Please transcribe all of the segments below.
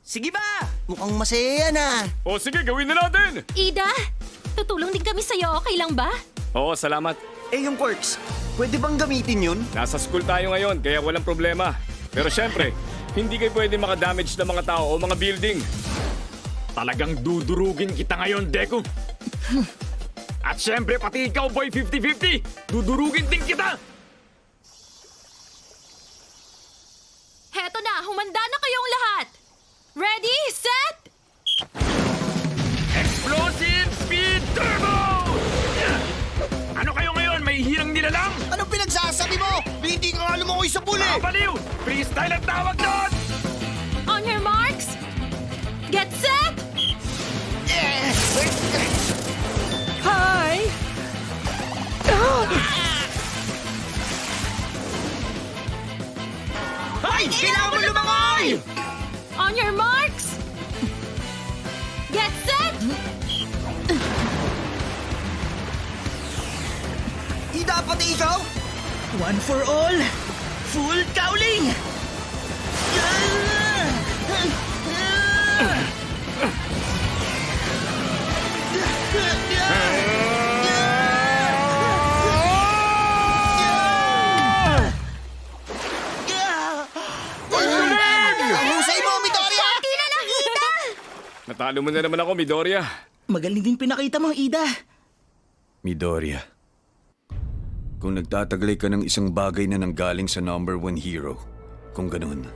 Sige ba? Mukhang masaya yan ah. O sige, gawin na natin! Ida, tutulong din kami sa'yo, okay lang ba? Oo, salamat. Eh yung quirks, pwede bang gamitin yun? Nasa school tayo ngayon, kaya walang problema. Pero syempre, hindi kayo pwede makadamage ng mga tao o mga building. Talagang dudurugin kita ngayon, Deku. At syempre, pati ikaw, boy 50-50. Dudurugin din kita. Heto na, humanda na kayong lahat! Ready, set! Explosive Speed Turbo! Ano kayo ngayon? May hirang nilalang? Anong pinagsasabi mo? Hindi ka nga lumangoy sa pool eh! Baliw! Freestyle ang tawag doon! On your marks, get set! Hi! Ay! Kailangan mo lumangoy! On your marks, get set! Dapat ikaw? One for all, full cowling! Ang husay mo, Midoriya! Di na lang, Ida! Natalo mo na naman ako, Midoriya. Magaling din pinakita mo, Ida. Midoriya, kung nagtataglay ka ng isang bagay na nanggaling sa number 1 hero, kung ganun,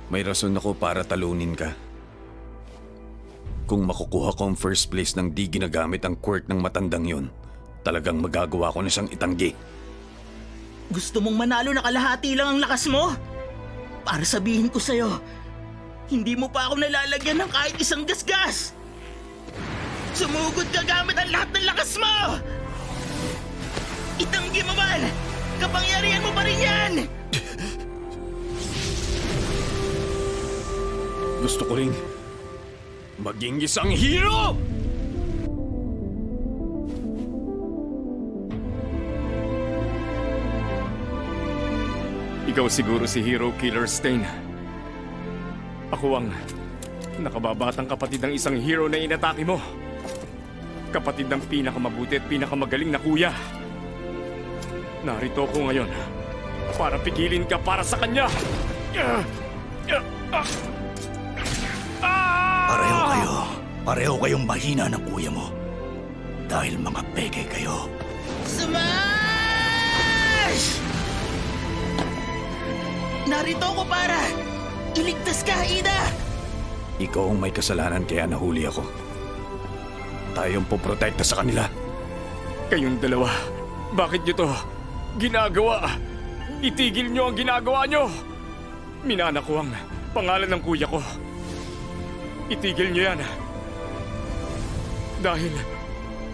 may rason ako para talunin ka. Kung makukuha ko ang first place nang di ginagamit ang quirk ng matandang yon, talagang magagawa ko na siyang itanggi. Gusto mong manalo na kalahati lang ang lakas mo? Para sabihin ko sa'yo, hindi mo pa ako nalalagyan ng kahit isang gasgas! Sumugod ka gamit ang lahat ng lakas mo! Itanggi mo man! Kapangyarihan mo pa rin yan! Gusto ko ring maging isang hero! Ikaw siguro si Hero Killer Stain. Ako ang nakababatang kapatid ng isang hero na inatake mo. Kapatid ng pinakamabuti at pinakamagaling na kuya. Narito ko ngayon para pigilin ka para sa kanya. Pareho kayo. Pareho kayong mahina ng kuya mo. Dahil mga peke kayo. Smash! Narito ako para iligtas ka, Ida! Ikaw ang may kasalanan kaya nahuli ako. Tayong poprotekta sa kanila. Kayong dalawa, bakit nyo to ginagawa? Itigil nyo ang ginagawa nyo! Minana ko ang pangalan ng kuya ko. Itigil nyo yan. Dahil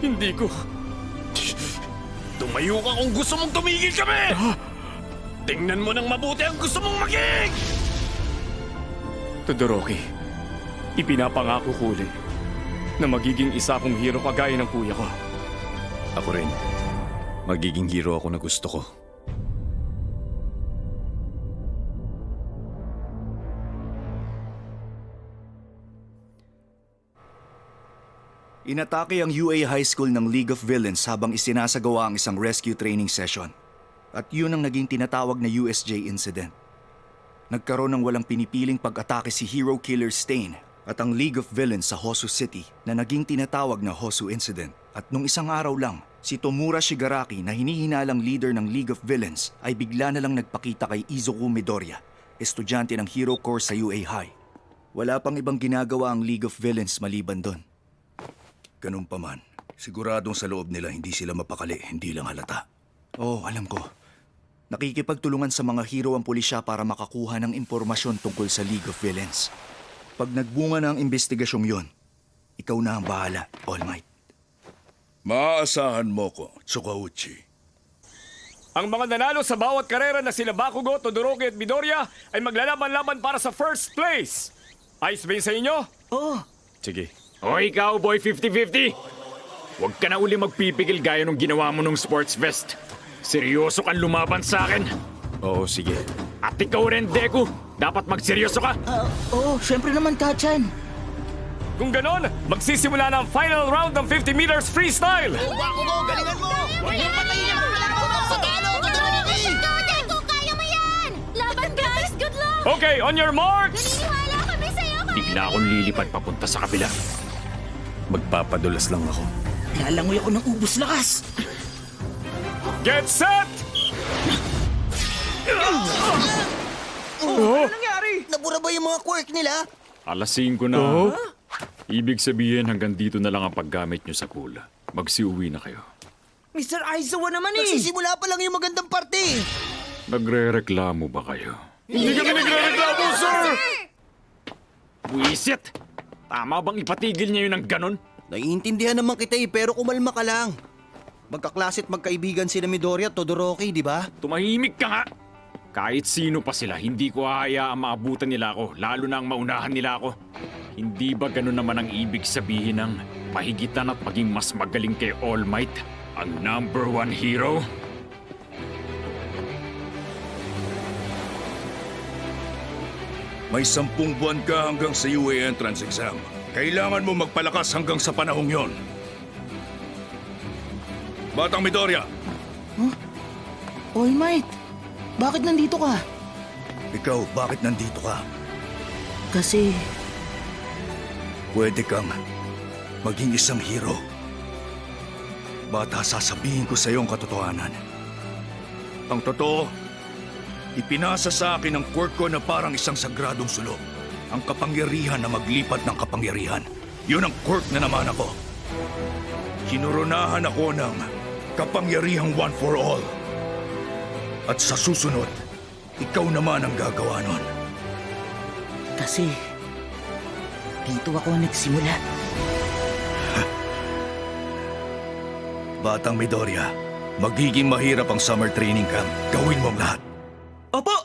hindi ko... Tumayo ka kung gusto mong tumigil kami! Tingnan mo ng mabuti ang gusto mong maging! Todoroki, ipinapangako ko ulit na magiging isa akong hero kagaya ng kuya ko. Ako rin. Magiging hero ako na gusto ko. Inatake ang UA High School ng League of Villains habang isinasagawa ang isang rescue training session. At yun ang naging tinatawag na USJ incident. Nagkaroon ng walang pinipiling pag-atake si Hero Killer Stain at ang League of Villains sa Hosu City na naging tinatawag na Hosu Incident. At nung isang araw lang, si Tomura Shigaraki na hinihinalang leader ng League of Villains ay bigla na lang nagpakita kay Izuku Midoriya, estudyante ng Hero Corps sa UA High. Wala pang ibang ginagawa ang League of Villains maliban doon. Ganun pa man, siguradong sa loob nila hindi sila mapakali, hindi lang halata. Oo, alam ko. Nakikipagtulungan sa mga hero ang pulisya para makakuha ng impormasyon tungkol sa League of Villains. Pag nagbunga na ang investigasyong yon, ikaw na ang bahala, All Might. Maaasahan mo ko, Tsukauchi. Ang mga nanalo sa bawat karera na sila Bakugo, Todoroki at Midoriya ay maglalaban-laban para sa first place. Ayos ba yun sa inyo? Oh, Sige. O ikaw, boy 50-50. Huwag ka na uli magpipigil gaya nung ginawa mo nung sports vest. Seryoso kang lumaban sa akin. Oo, sige. At ikaw rin, Deku. Dapat magseryoso ka. Oo, syempre naman, Kachan. Kung ganon, magsisimula na ang final round ng 50 meters freestyle! Bago mo, galingan mo! Huwag yung patayin ang mga kalaban mo! Patalo, Todoroki! Deku, kaya mo yan! Laban, guys! Good luck! Okay, on your marks! Naniniwala kami sa'yo! Bigla akong lilipad papunta sa kabila. Magpapadulas lang ako. Lalangoy ako ng ubus lakas. Get set! Nabura ba yung mga quirk nila? Alas 5 na. Ibig sabihin hanggang dito na lang ang paggamit nyo sa pool. Magsiuwi na kayo. Mr. Aizawa naman Nagsisimula pa lang yung magandang parte. Nagre-reklamo ba kayo? Hindi kami nagre-reklamo, sir! Buisit! Tama bang ipatigil niya yun ng ganon? Naiintindihan naman kita pero kumalma ka lang. Magkaklase at magkaibigan sila Midoriya at Todoroki, di ba? Tumahimik ka nga! Kahit sino pa sila, hindi ko hahayaang maabutan nila ako, lalo na ang maunahan nila ako. Hindi ba ganun naman ang ibig sabihin ng pahigitan at maging mas magaling kay All Might, ang number 1 hero? May 10 buwan ka hanggang sa UA entrance exam. Kailangan mo magpalakas hanggang sa panahong yon. Batang Midoriya, All Might, bakit nandito ka? ikaw bakit nandito ka? Kasi Pwede kang maging isang hero. Bata, sasabihin ko sa iyo ang katotohanan. Ang totoo, ipinasa sa akin ang quirk ko na parang isang sagradong sulok. Ang kapangyarihan na maglipat ng kapangyarihan. Yun ang quirk na naman ako. Kinurunahan ako ng kapangyarihang one for all. At sa susunod, ikaw naman ang gagawa nun. Kasi dito ako nagsimula. Batang Midoriya, magiging mahirap ang summer training camp. Gawin mo ang lahat. Opo!